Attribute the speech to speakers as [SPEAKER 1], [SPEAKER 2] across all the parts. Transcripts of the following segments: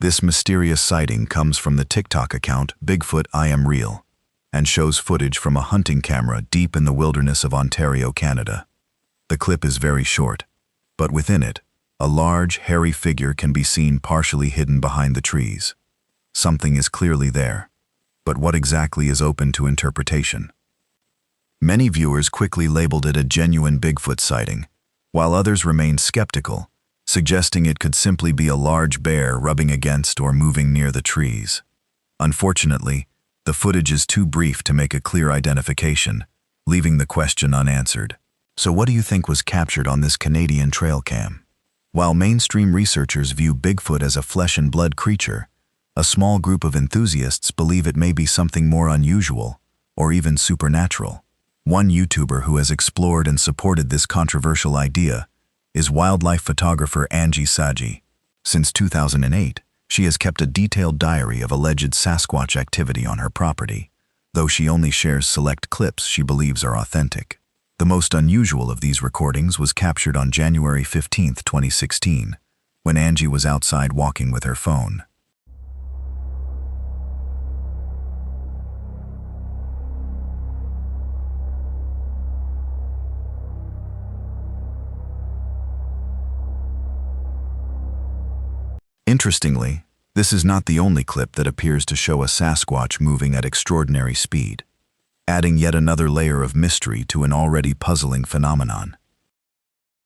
[SPEAKER 1] This mysterious sighting comes from the TikTok account Bigfoot I Am Real and shows footage from a hunting camera deep in the wilderness of Ontario, Canada. The clip is very short, but within it, a large, hairy figure can be seen partially hidden behind the trees. Something is clearly there, but what exactly is open to interpretation? Many viewers quickly labeled it a genuine Bigfoot sighting, while others remained skeptical, suggesting it could simply be a large bear rubbing against or moving near the trees. Unfortunately, the footage is too brief to make a clear identification, leaving the question unanswered. So what do you think was captured on this Canadian trail cam? While mainstream researchers view Bigfoot as a flesh and blood creature, a small group of enthusiasts believe it may be something more unusual, or even supernatural. One YouTuber who has explored and supported this controversial idea is wildlife photographer Angie Saji. Since 2008, she has kept a detailed diary of alleged Sasquatch activity on her property, though she only shares select clips she believes are authentic. The most unusual of these recordings was captured on January 15, 2016, when Angie was outside walking with her phone. Interestingly, this is not the only clip that appears to show a Sasquatch moving at extraordinary speed, adding yet another layer of mystery to an already puzzling phenomenon.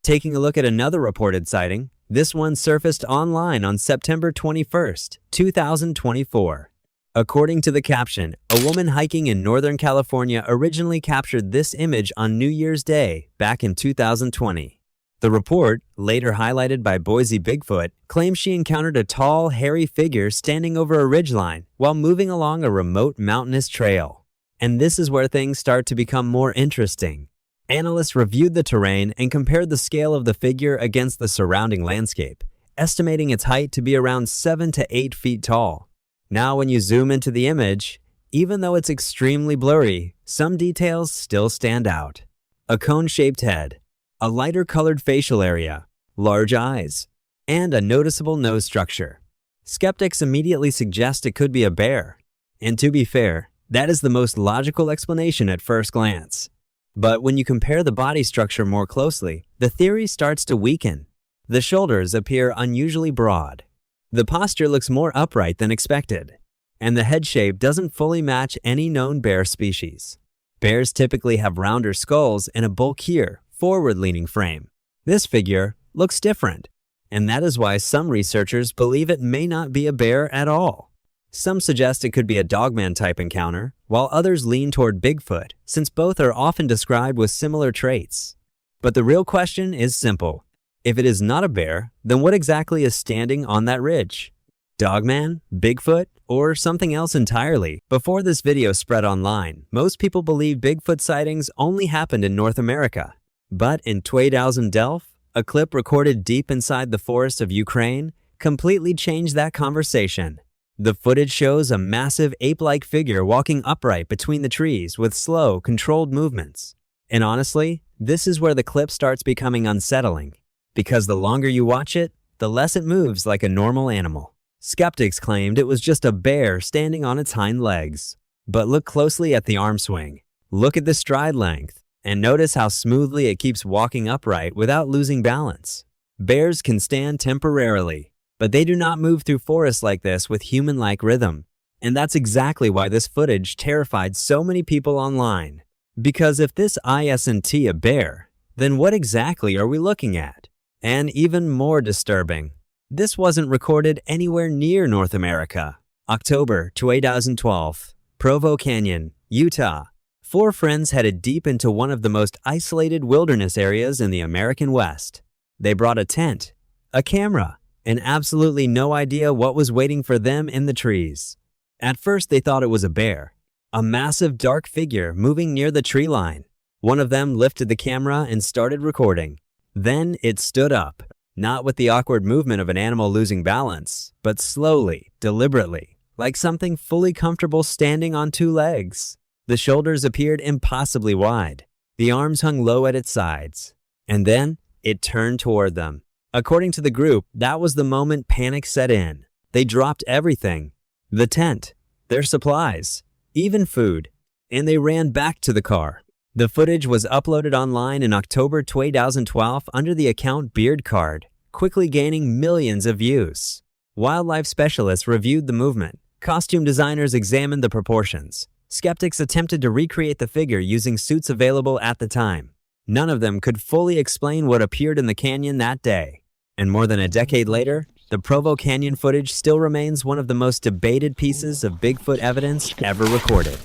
[SPEAKER 2] Taking a look at another reported sighting, this one surfaced online on September 21st, 2024. According to the caption, a woman hiking in Northern California originally captured this image on New Year's Day back in 2020. The report, later highlighted by Boise Bigfoot, claims she encountered a tall, hairy figure standing over a ridgeline while moving along a remote mountainous trail. And this is where things start to become more interesting. Analysts reviewed the terrain and compared the scale of the figure against the surrounding landscape, estimating its height to be around 7 to 8 feet tall. Now when you zoom into the image, even though it's extremely blurry, some details still stand out. A cone-shaped head, a lighter colored facial area, large eyes, and a noticeable nose structure. Skeptics immediately suggest it could be a bear. And to be fair, that is the most logical explanation at first glance. But when you compare the body structure more closely, the theory starts to weaken. The shoulders appear unusually broad. The posture looks more upright than expected, and the head shape doesn't fully match any known bear species. Bears typically have rounder skulls and a bulkier, forward-leaning frame. This figure looks different, and that is why some researchers believe it may not be a bear at all. Some suggest it could be a dogman-type encounter, while others lean toward Bigfoot, since both are often described with similar traits. But the real question is simple. If it is not a bear, then what exactly is standing on that ridge? Dogman, Bigfoot, or something else entirely? Before this video spread online, most people believed Bigfoot sightings only happened in North America. But in 2011, a clip recorded deep inside the forest of Ukraine completely changed that conversation. The footage shows a massive ape-like figure walking upright between the trees with slow, controlled movements. And honestly, this is where the clip starts becoming unsettling, because the longer you watch it, the less it moves like a normal animal. Skeptics claimed it was just a bear standing on its hind legs. But look closely at the arm swing. Look at the stride length, and notice how smoothly it keeps walking upright without losing balance. Bears can stand temporarily, but they do not move through forests like this with human-like rhythm. And that's exactly why this footage terrified so many people online. Because if this isn't a bear, then what exactly are we looking at? And even more disturbing, this wasn't recorded anywhere near North America. October 2012, Provo Canyon, Utah. 4 friends headed deep into one of the most isolated wilderness areas in the American West. They brought a tent, a camera, and absolutely no idea what was waiting for them in the trees. At first they thought it was a bear, a massive dark figure moving near the tree line. One of them lifted the camera and started recording. Then it stood up, not with the awkward movement of an animal losing balance, but slowly, deliberately, like something fully comfortable standing on 2 legs. The shoulders appeared impossibly wide. The arms hung low at its sides. And then it turned toward them. According to the group, that was the moment panic set in. They dropped everything. The tent, their supplies, even food, and they ran back to the car. The footage was uploaded online in October 2012 under the account Beard Card, quickly gaining millions of views. Wildlife specialists reviewed the movement. Costume designers examined the proportions. Skeptics attempted to recreate the figure using suits available at the time. None of them could fully explain what appeared in the canyon that day. And more than a decade later, the Provo Canyon footage still remains one of the most debated pieces of Bigfoot evidence ever recorded.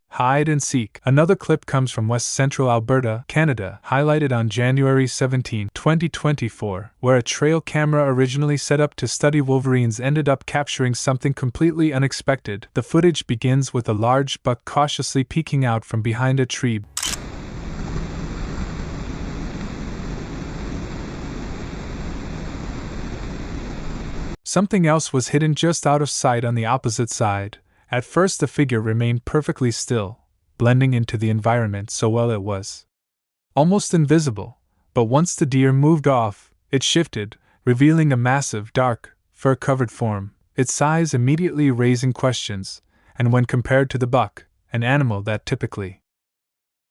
[SPEAKER 3] Hide and seek. Another clip comes from West Central Alberta, Canada, highlighted on January 17, 2024, where a trail camera originally set up to study wolverines ended up capturing something completely unexpected. The footage begins with a large buck cautiously peeking out from behind a tree. Something else was hidden just out of sight on the opposite side. At first the figure remained perfectly still, blending into the environment so well it was almost invisible, but once the deer moved off, it shifted, revealing a massive, dark, fur-covered form, its size immediately raising questions, and when compared to the buck, an animal that typically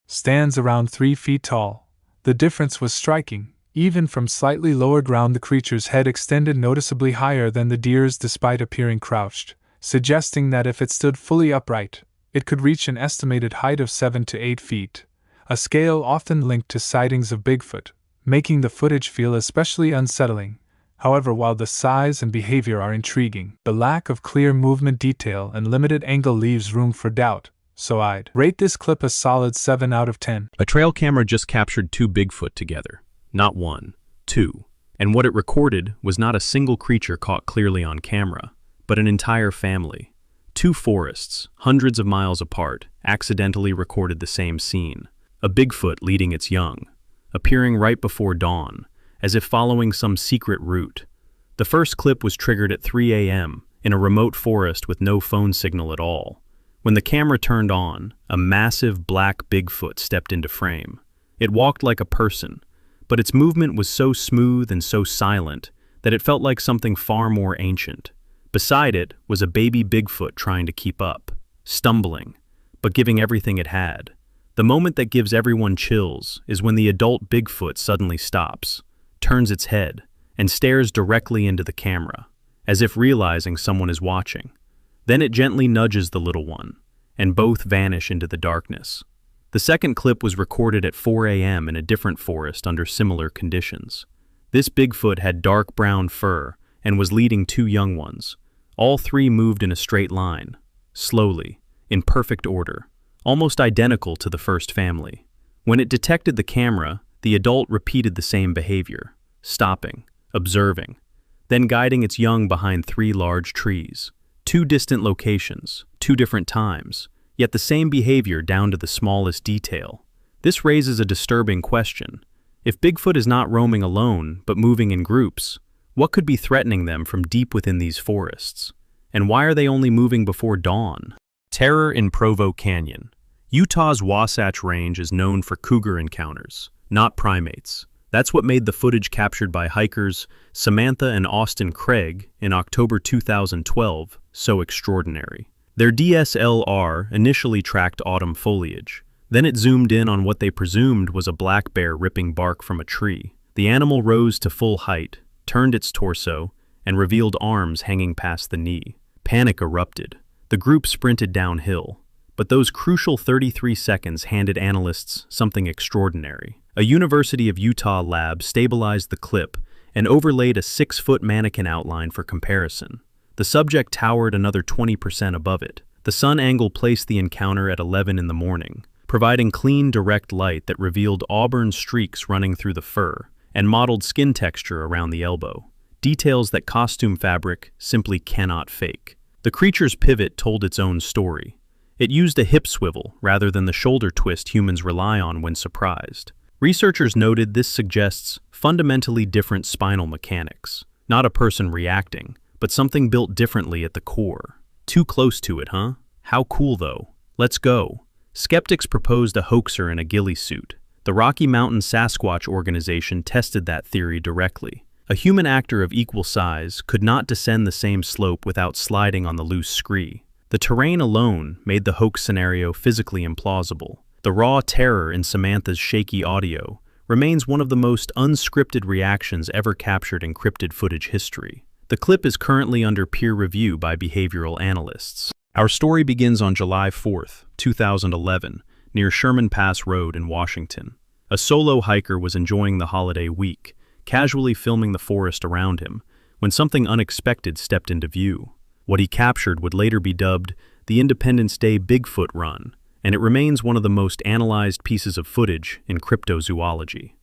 [SPEAKER 3] stands around 3 feet tall, the difference was striking. Even from slightly lower ground, the creature's head extended noticeably higher than the deer's despite appearing crouched, suggesting that if it stood fully upright, it could reach an estimated height of 7 to 8 feet, a scale often linked to sightings of Bigfoot, making the footage feel especially unsettling. However, while the size and behavior are intriguing, the lack of clear movement detail and limited angle leaves room for doubt, so I'd rate this clip a solid 7 out of 10.
[SPEAKER 4] A trail camera just captured 2 Bigfoot together. Not 1, 2. And what it recorded was not a single creature caught clearly on camera, but an entire family. 2 forests, hundreds of miles apart, accidentally recorded the same scene. A Bigfoot leading its young, appearing right before dawn, as if following some secret route. The first clip was triggered at 3 a.m. in a remote forest with no phone signal at all. When the camera turned on, a massive black Bigfoot stepped into frame. It walked like a person, but its movement was so smooth and so silent that it felt like something far more ancient. Beside it was a baby Bigfoot trying to keep up, stumbling, but giving everything it had. The moment that gives everyone chills is when the adult Bigfoot suddenly stops, turns its head, and stares directly into the camera, as if realizing someone is watching. Then it gently nudges the little one, and both vanish into the darkness. The second clip was recorded at 4 a.m. in a different forest under similar conditions. This Bigfoot had dark brown fur and was leading 2 young ones. All 3 moved in a straight line, slowly, in perfect order, almost identical to the first family. When it detected the camera, the adult repeated the same behavior, stopping, observing, then guiding its young behind 3 large trees. 2 distant locations, 2 different times, yet the same behavior down to the smallest detail. This raises a disturbing question. If Bigfoot is not roaming alone, but moving in groups, what could be threatening them from deep within these forests? And why are they only moving before dawn? Terror in Provo Canyon. Utah's Wasatch Range is known for cougar encounters, not primates. That's what made the footage captured by hikers Samantha and Austin Craig in October 2012 so extraordinary. Their DSLR initially tracked autumn foliage. Then it zoomed in on what they presumed was a black bear ripping bark from a tree. The animal rose to full height, turned its torso, and revealed arms hanging past the knee. Panic erupted. The group sprinted downhill. But those crucial 33 seconds handed analysts something extraordinary. A University of Utah lab stabilized the clip and overlaid a 6-foot mannequin outline for comparison. The subject towered another 20% above it. The sun angle placed the encounter at 11 in the morning, providing clean, direct light that revealed auburn streaks running through the fur and mottled skin texture around the elbow, details that costume fabric simply cannot fake. The creature's pivot told its own story. It used a hip swivel rather than the shoulder twist humans rely on when surprised. Researchers noted this suggests fundamentally different spinal mechanics, not a person reacting, but something built differently at the core. Too close to it, huh? How cool though. Let's go. Skeptics proposed a hoaxer in a ghillie suit. The Rocky Mountain Sasquatch organization tested that theory directly. A human actor of equal size could not descend the same slope without sliding on the loose scree. The terrain alone made the hoax scenario physically implausible. The raw terror in Samantha's shaky audio remains one of the most unscripted reactions ever captured in cryptid footage history. The clip is currently under peer review by behavioral analysts. Our story begins on July 4, 2011, near Sherman Pass Road in Washington. A solo hiker was enjoying the holiday week, casually filming the forest around him, when something unexpected stepped into view. What he captured would later be dubbed the Independence Day Bigfoot Run, and it remains one of the most analyzed pieces of footage in cryptozoology.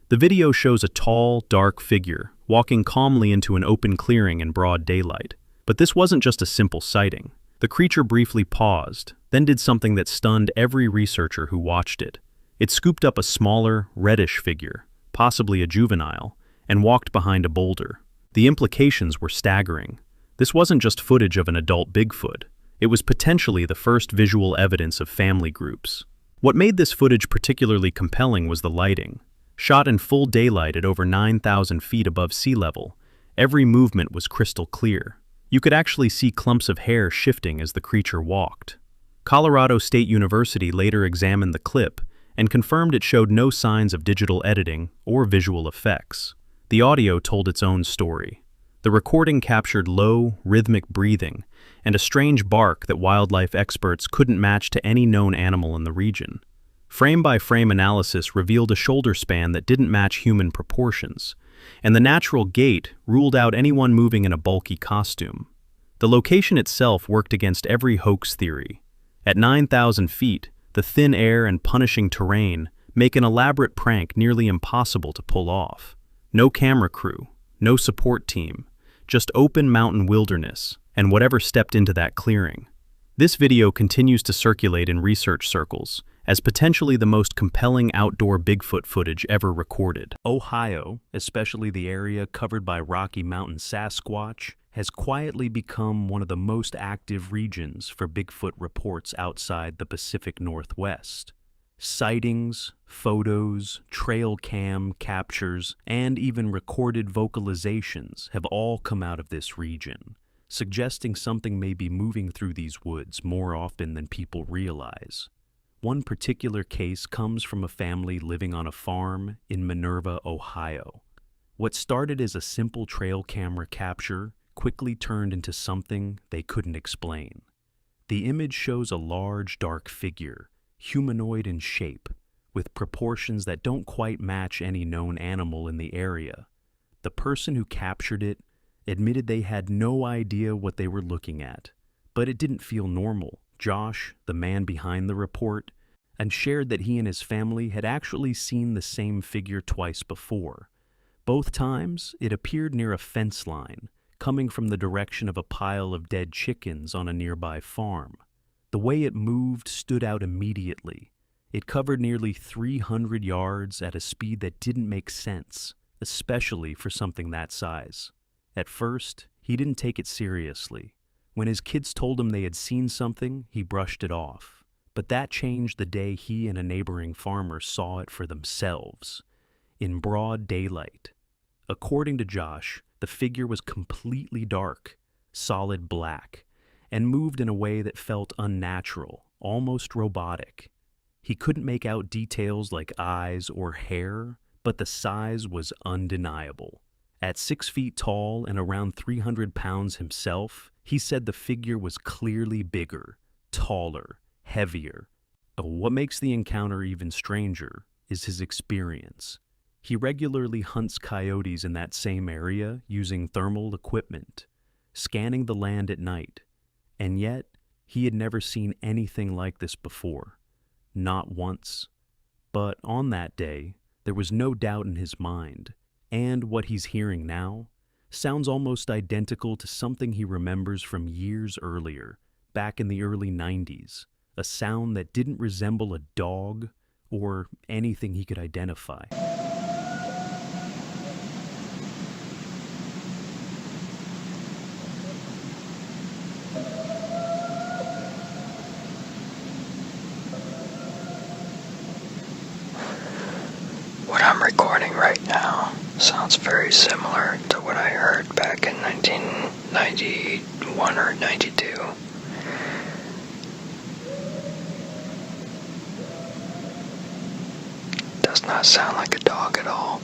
[SPEAKER 4] The video shows a tall, dark figure walking calmly into an open clearing in broad daylight. But this wasn't just a simple sighting. The creature briefly paused, then did something that stunned every researcher who watched it. It scooped up a smaller, reddish figure, possibly a juvenile, and walked behind a boulder. The implications were staggering. This wasn't just footage of an adult Bigfoot. It was potentially the first visual evidence of family groups. What made this footage particularly compelling was the lighting. Shot in full daylight at over 9,000 feet above sea level, every movement was crystal clear. You could actually see clumps of hair shifting as the creature walked. Colorado State University later examined the clip and confirmed it showed no signs of digital editing or visual effects. The audio told its own story. The recording captured low, rhythmic breathing and a strange bark that wildlife experts couldn't match to any known animal in the region. Frame-by-frame analysis revealed a shoulder span that didn't match human proportions, and the natural gait ruled out anyone moving in a bulky costume. The location itself worked against every hoax theory. At 9,000 feet, the thin air and punishing terrain make an elaborate prank nearly impossible to pull off. No camera crew, no support team, just open mountain wilderness and whatever stepped into that clearing. This video continues to circulate in research circles as potentially the most compelling outdoor Bigfoot footage ever recorded. Ohio, especially the area covered by Rocky Mountain Sasquatch, has quietly become one of the most active regions for Bigfoot reports outside the Pacific Northwest. Sightings, photos, trail cam captures, and even recorded vocalizations have all come out of this region, suggesting something may be moving through these woods more often than people realize. One particular case comes from a family living on a farm in Minerva, Ohio. What started as a simple trail camera capture quickly turned into something they couldn't explain. The image shows a large, dark figure, humanoid in shape, with proportions that don't quite match any known animal in the area. The person who captured it admitted they had no idea what they were looking at, but it didn't feel normal. Josh, the man behind the report, and shared that he and his family had actually seen the same figure twice before. Both times, it appeared near a fence line, coming from the direction of a pile of dead chickens on a nearby farm. The way it moved stood out immediately. It covered nearly 300 yards at a speed that didn't make sense, especially for something that size. At first, he didn't take it seriously. When his kids told him they had seen something, he brushed it off. But that changed the day he and a neighboring farmer saw it for themselves, in broad daylight. According to Josh, the figure was completely dark, solid black, and moved in a way that felt unnatural, almost robotic. He couldn't make out details like eyes or hair, but the size was undeniable. At 6 feet tall and around 300 pounds himself, he said the figure was clearly bigger, taller, heavier. What makes the encounter even stranger is his experience. He regularly hunts coyotes in that same area using thermal equipment, scanning the land at night. And yet, he had never seen anything like this before. Not once. But on that day, there was no doubt in his mind. And what he's hearing now sounds almost identical to something he remembers from years earlier, back in the early 90s. A sound that didn't resemble a dog or anything he could identify.
[SPEAKER 5] What I'm recording right now sounds very similar 1991 or 92. Does not sound like a dog at all.